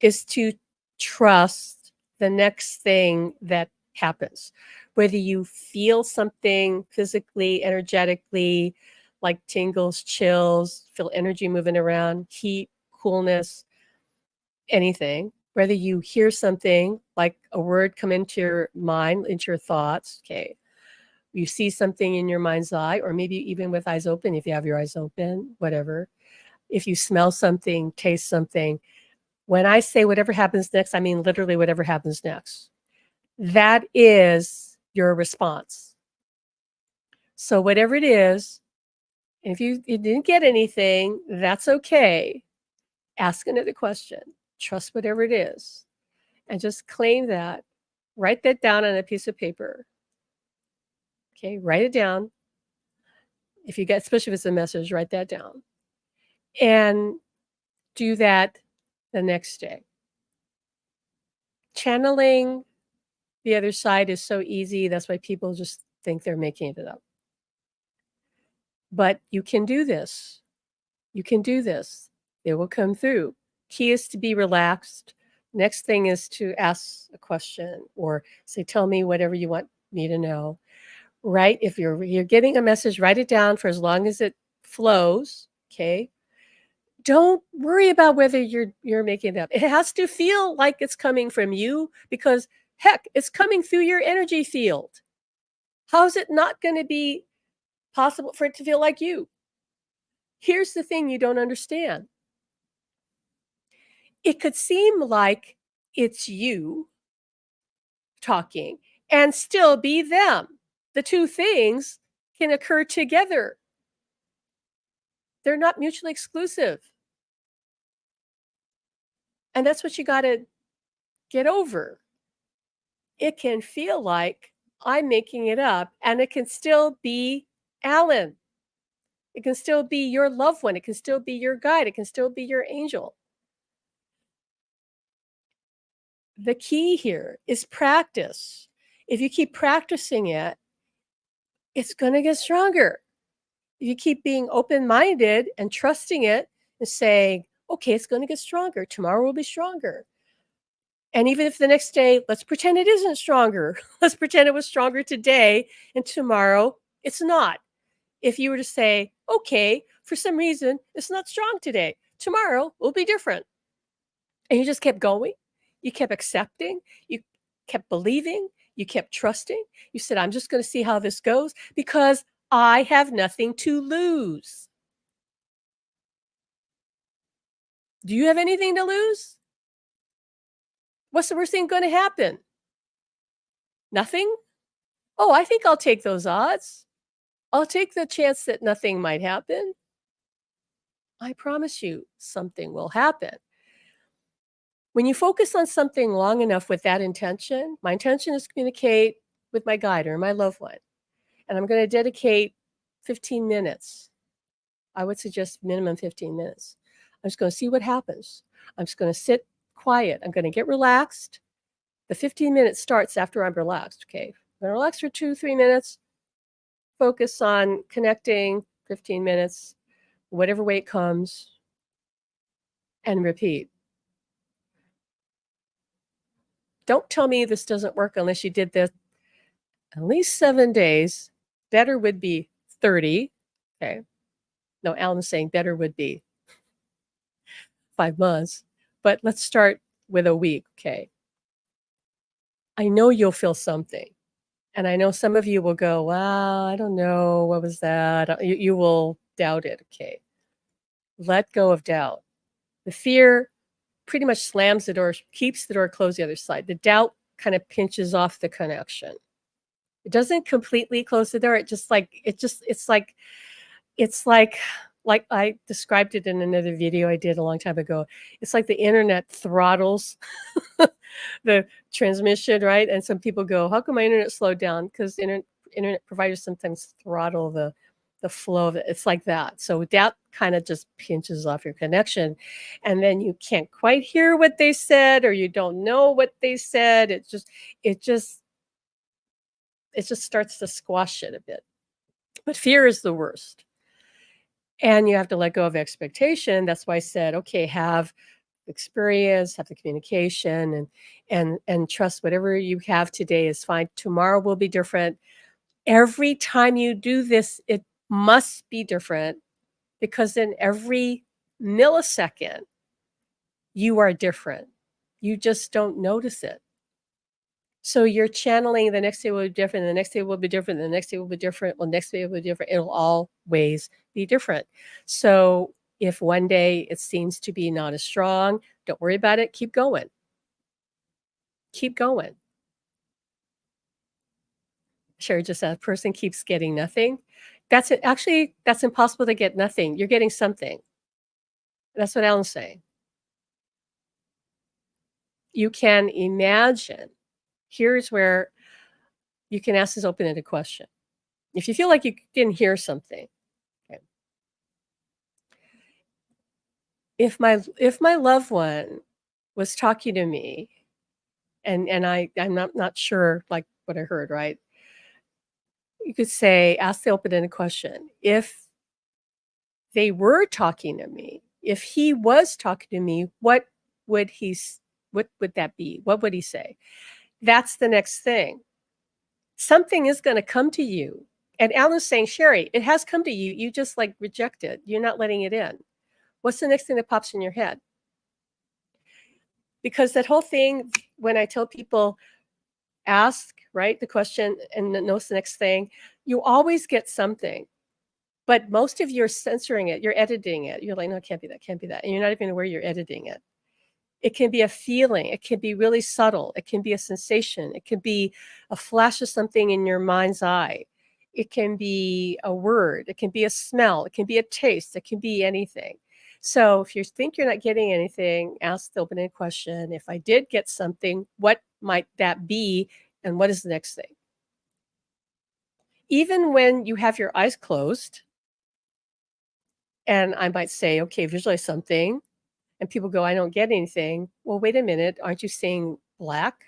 is to trust the next thing that happens. Whether you feel something physically, energetically, like tingles, chills, feel energy moving around, heat, coolness, anything, whether you hear something like a word come into your mind, into your thoughts, okay, you see something in your mind's eye, or maybe even with eyes open, if you have your eyes open, whatever. If you smell something, taste something, when I say whatever happens next, I mean literally whatever happens next. That is your response. So whatever it is, if you didn't get anything, that's okay. Ask another question. Trust whatever it is. And just claim that. Write that down on a piece of paper. Okay, write it down. If you get, especially if it's a message, write that down. And do that the next day. Channeling the other side is so easy. That's why people just think they're making it up. But you can do this. You can do this. It will come through. Key is to be relaxed. Next thing is to ask a question or say, tell me whatever you want me to know. Right? If you're getting a message, write it down for as long as it flows. Okay. Don't worry about whether you're making it up. It has to feel like it's coming from you because heck, it's coming through your energy field. How is it not going to be possible for it to feel like you? Here's the thing you don't understand. It could seem like it's you talking and still be them. The two things can occur together. They're not mutually exclusive. And that's what you got to get over. It can feel like I'm making it up, and it can still be Alan. It can still be your loved one. It can still be your guide. It can still be your angel. The key here is practice. If you keep practicing it, it's going to get stronger. If you keep being open-minded and trusting it and saying, okay, it's going to get stronger. Tomorrow will be stronger. And even if the next day, let's pretend it isn't stronger. Let's pretend it was stronger today and tomorrow it's not. if you were to say, okay, for some reason, it's not strong today. Tomorrow will be different. And you just kept going. You kept accepting. You kept believing. You kept trusting. You said, I'm just going to see how this goes because I have nothing to lose. Do you have anything to lose? What's the worst thing going to happen? Nothing? Oh, I think I'll take those odds. I'll take the chance that nothing might happen. I promise you something will happen. When you focus on something long enough with that intention, my intention is to communicate with my guide or my loved one, and I'm going to dedicate 15 minutes. I would suggest minimum 15 minutes. I'm just going to see what happens. I'm just going to sit quiet. I'm going to get relaxed. The 15 minutes starts after I'm relaxed. Okay. I'm going to relax for 2-3 minutes, focus on connecting 15 minutes, whatever way it comes, and repeat. Don't tell me this doesn't work unless you did this at least 7 days. Better would be 30. Okay. No, Alan's saying better would be 5 months. But let's start with a week. Okay. I know you'll feel something. And I know some of you will go, wow, I don't know. What was that? You will doubt it. Okay. Let go of doubt. The fear pretty much slams the door, keeps the door closed the other side. The doubt kind of pinches off the connection. It doesn't completely close the door. It's like I described it in another video I did a long time ago. It's like the internet throttles the transmission, right? And some people go, "How come my internet slowed down?" Because internet providers sometimes throttle the flow of it. It's like that. So that kind of just pinches off your connection, and then you can't quite hear what they said, or you don't know what they said. It just it just starts to squash it a bit. But fear is the worst. And you have to let go of expectation. That's why I said, okay, have experience, have the communication, and trust whatever you have today is fine. Tomorrow will be different. Every time you do this, it must be different because in every millisecond, you are different. You just don't notice it. So you're channeling the next day will be different, the next day will be different, the next day will be different, well, next day will be different. It'll always be different. So if one day it seems to be not as strong, don't worry about it. Keep going. Keep going. Sure, just that person keeps getting nothing. That's it. Actually, that's impossible to get nothing. You're getting something. That's what Alan's saying. You can imagine. Here's where you can ask this open-ended question. If you feel like you didn't hear something, okay, if my loved one was talking to me and I'm not sure like what I heard, right? You could say, ask the open-ended question. If they were talking to me, if he was talking to me, would he what would that be? What would he say? That's the next thing. Something is going to come to you. And Alan's saying, Sherry, it has come to you. You just like reject it. You're not letting it in. What's the next thing that pops in your head? Because that whole thing, when I tell people, ask, right, the question and notice the next thing, you always get something. But most of you are censoring it. You're editing it. You're like, no, it can't be that, can't be that. And you're not even aware you're editing it. It can be a feeling. It can be really subtle. It can be a sensation. It can be a flash of something in your mind's eye. It can be a word. It can be a smell. It can be a taste. It can be anything. So if you think you're not getting anything, ask the open-ended question. If I did get something, what might that be? And what is the next thing? Even when you have your eyes closed, and I might say, okay, visualize something, and people go, I don't get anything. Well, wait a minute. Aren't you seeing black?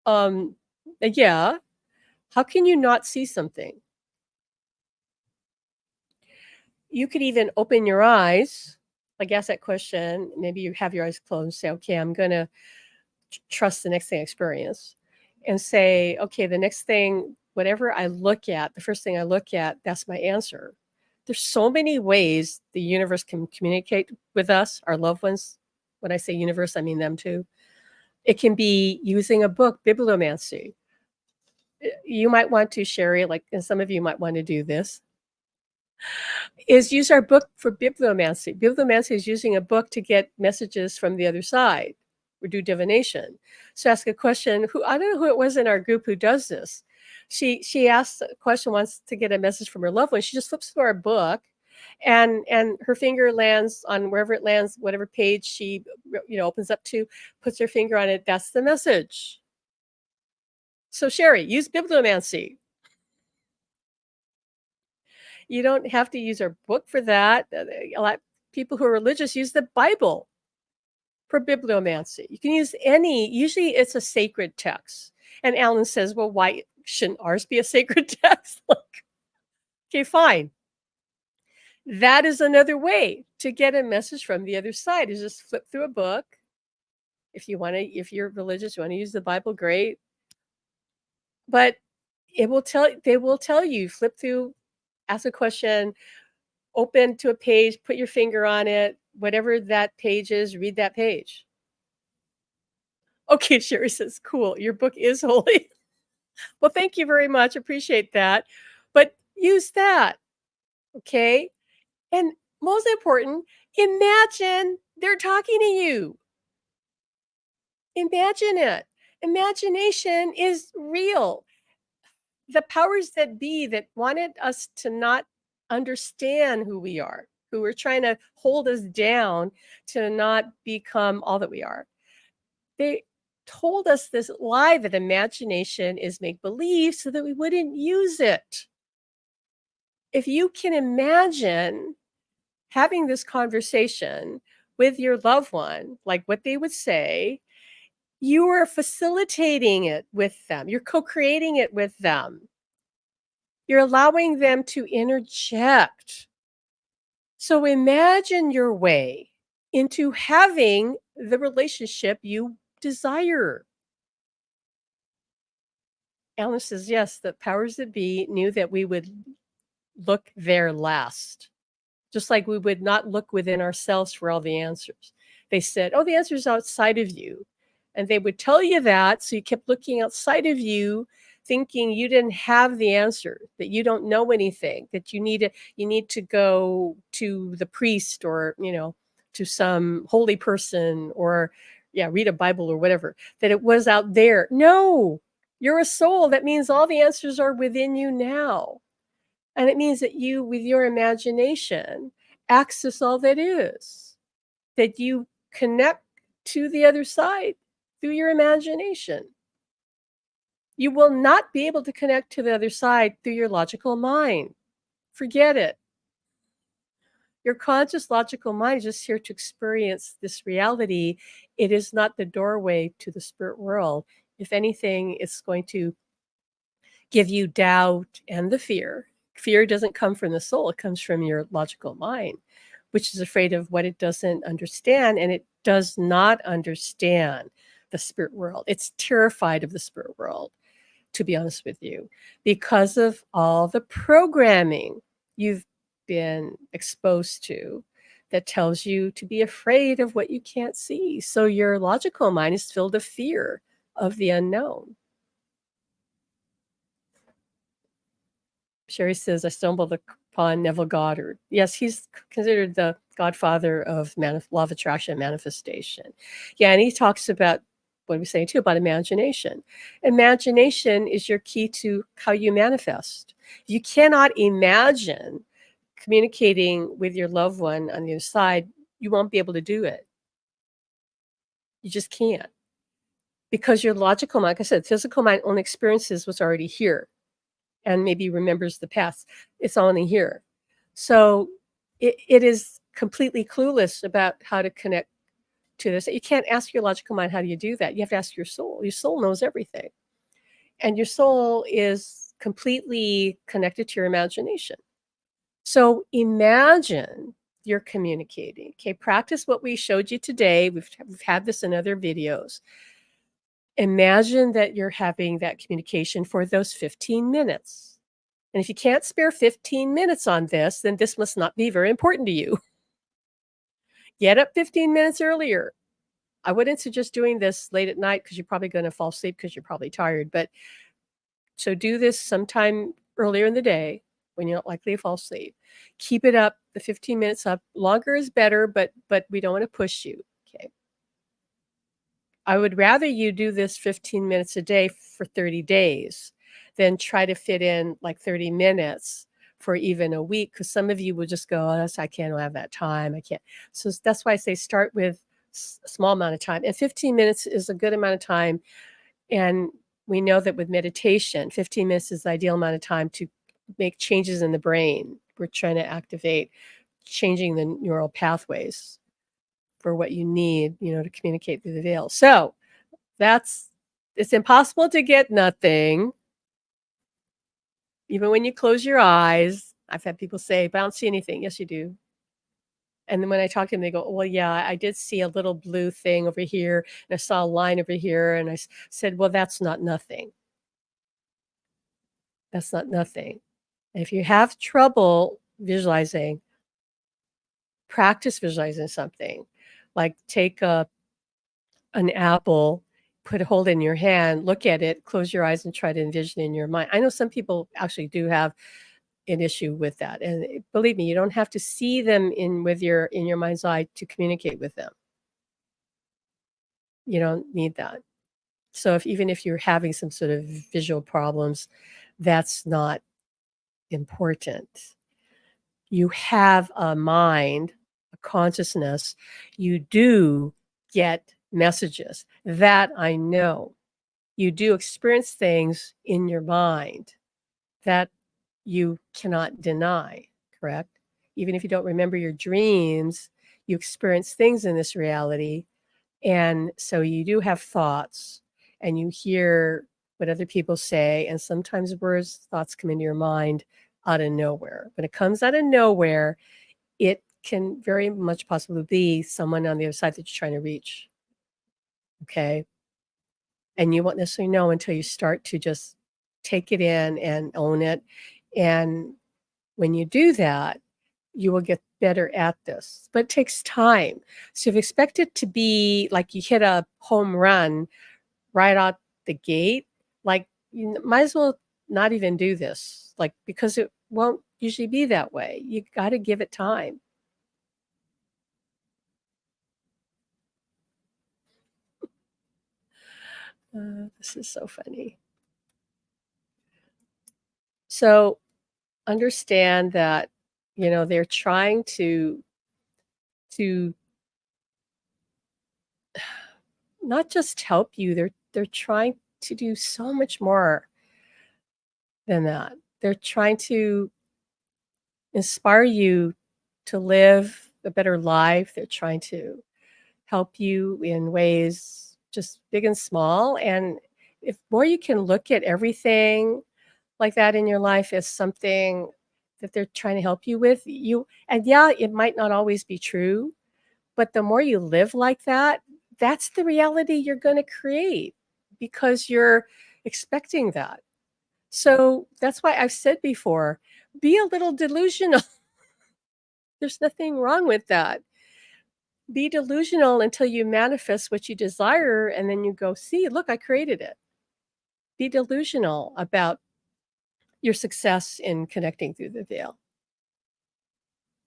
Um, yeah. How can you not see something? You could even open your eyes, like ask that question. Maybe you have your eyes closed and say, okay, I'm going to trust the next thing I experience. And say, okay, the next thing whatever I look at, the first thing I look at, that's my answer. There's so many ways the universe can communicate with us, our loved ones. When I say universe, I mean them too. It can be using a book, bibliomancy. You might want to, Sherry, like, and some of you might want to do this, is use our book for bibliomancy. Bibliomancy is using a book to get messages from the other side or do divination. So ask a question. Who I don't know who it was in our group who does this. She asked a question once to get a message from her loved one. She just flips through our book, and her finger lands on wherever it lands, whatever page she opens up to, puts her finger on it. That's the message. So Sherry, use bibliomancy. You don't have to use our book for that. A lot of people who are religious use the Bible for bibliomancy. You can use any, usually it's a sacred text. And Alan says, well, why shouldn't ours be a sacred text? Like, okay, fine. That is another way to get a message from the other side is just flip through a book. If you're religious, you want to use the Bible, great. But they will tell you, flip through, ask a question, open to a page, put your finger on it, whatever that page is, read that page. Okay, Sherry says, cool, your book is holy. Well, thank you very much. Appreciate that. But use that, okay? And most important, imagine they're talking to you. Imagine it. Imagination is real. The powers that be that wanted us to not understand who we are, who were trying to hold us down to not become all that we are. They told us this lie that imagination is make believe so that we wouldn't use it. If you can imagine having this conversation with your loved one, like what they would say, you are facilitating it with them. You're co-creating it with them. You're allowing them to interject. So imagine your way into having the relationship you desire. Alan says, yes, the powers that be knew that we would look there last, just like we would not look within ourselves for all the answers. They said, oh, the answer's outside of you. And they would tell you that. So you kept looking outside of you, thinking you didn't have the answer, that you don't know anything, that you need to go to the priest or, to some holy person or, yeah, read a Bible or whatever, that it was out there. No, you're a soul. That means all the answers are within you now. And it means that you, with your imagination, access all that is, that you connect to the other side through your imagination. You will not be able to connect to the other side through your logical mind. Forget it. Your conscious logical mind is just here to experience this reality. It is not the doorway to the spirit world. If anything, it's going to give you doubt and the fear. Fear doesn't come from the soul, it comes from your logical mind, which is afraid of what it doesn't understand, and it does not understand the spirit world. It's terrified of the spirit world, to be honest with you, because of all the programming you've been exposed to that tells you to be afraid of what you can't see. So your logical mind is filled with fear of the unknown. Sherry says, I stumbled upon Neville Goddard. Yes, he's considered the godfather of law of attraction manifestation. Yeah, and he talks about what we saying too about imagination. Imagination is your key to how you manifest. You cannot imagine communicating with your loved one on the other side, you won't be able to do it. You just can't. Because your logical mind, like I said, physical mind only experiences what's already here and maybe remembers the past. It's only here. So it is completely clueless about how to connect to this. You can't ask your logical mind, how do you do that? You have to ask your soul. Your soul knows everything. And your soul is completely connected to your imagination. So imagine you're communicating. Okay, practice what we showed you today. We've had this in other videos. Imagine that you're having that communication for those 15 minutes. And if you can't spare 15 minutes on this, then this must not be very important to you. Get up 15 minutes earlier. I wouldn't suggest doing this late at night because you're probably going to fall asleep because you're probably tired. But so do this sometime earlier in the day when you're not likely to fall asleep. Keep it up, the 15 minutes up. Longer is better, but we don't want to push you. Okay. I would rather you do this 15 minutes a day for 30 days than try to fit in like 30 minutes for even a week because some of you will just go, "Oh, I can't have that time. I can't." So that's why I say start with a small amount of time. And 15 minutes is a good amount of time. And we know that with meditation, 15 minutes is the ideal amount of time to make changes in the brain. We're trying to activate changing the neural pathways for what you need, to communicate through the veil. So that's it's impossible to get nothing, even when you close your eyes. I've had people say, "But I don't see anything." Yes, you do. And then when I talk to them, they go, "Well, yeah, I did see a little blue thing over here, and I saw a line over here." And said, "Well, that's not nothing. That's not nothing." If you have trouble visualizing, practice visualizing something. Like take an apple, hold it in your hand, look at it, close your eyes, and try to envision it in your mind. I know some people actually do have an issue with that, and believe me, you don't have to see them in your mind's eye to communicate with them. You don't need that. So even if you're having some sort of visual problems, that's not important. You have a mind, a consciousness. You do get messages. That I know. You do experience things in your mind that you cannot deny, correct? Even if you don't remember your dreams, you experience things in this reality. And so you do have thoughts and you hear what other people say. And sometimes thoughts come into your mind out of nowhere. When it comes out of nowhere, it can very much possibly be someone on the other side that you're trying to reach. Okay. And you won't necessarily know until you start to just take it in and own it. And when you do that, you will get better at this, but it takes time. So if you expect it to be like you hit a home run right out the gate, like you might as well not even do this, like because it won't usually be that way. You got to give it time. This is so funny. So understand that they're trying to not just help you, they're trying to do so much more than that. They're trying to inspire you to live a better life. They're trying to help you in ways just big and small. And if more you can look at everything like that in your life as something that they're trying to help you with, and yeah, it might not always be true, but the more you live like that, that's the reality you're going to create because you're expecting that. So that's why I've said before, be a little delusional. There's nothing wrong with that. Be delusional until you manifest what you desire, and then you go, see, look, I created it. Be delusional about your success in connecting through the veil.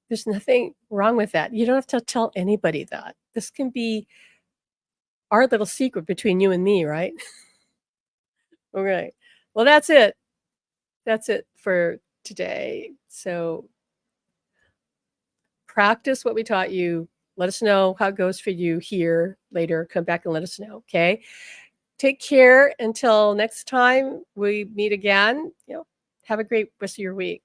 There's nothing wrong with that. You don't have to tell anybody that. This can be our little secret between you and me, right? Okay. Well, that's it. That's it for today. So practice what we taught you. Let us know how it goes for you here later. Come back and let us know. Okay. Take care until next time we meet again. Have a great rest of your week.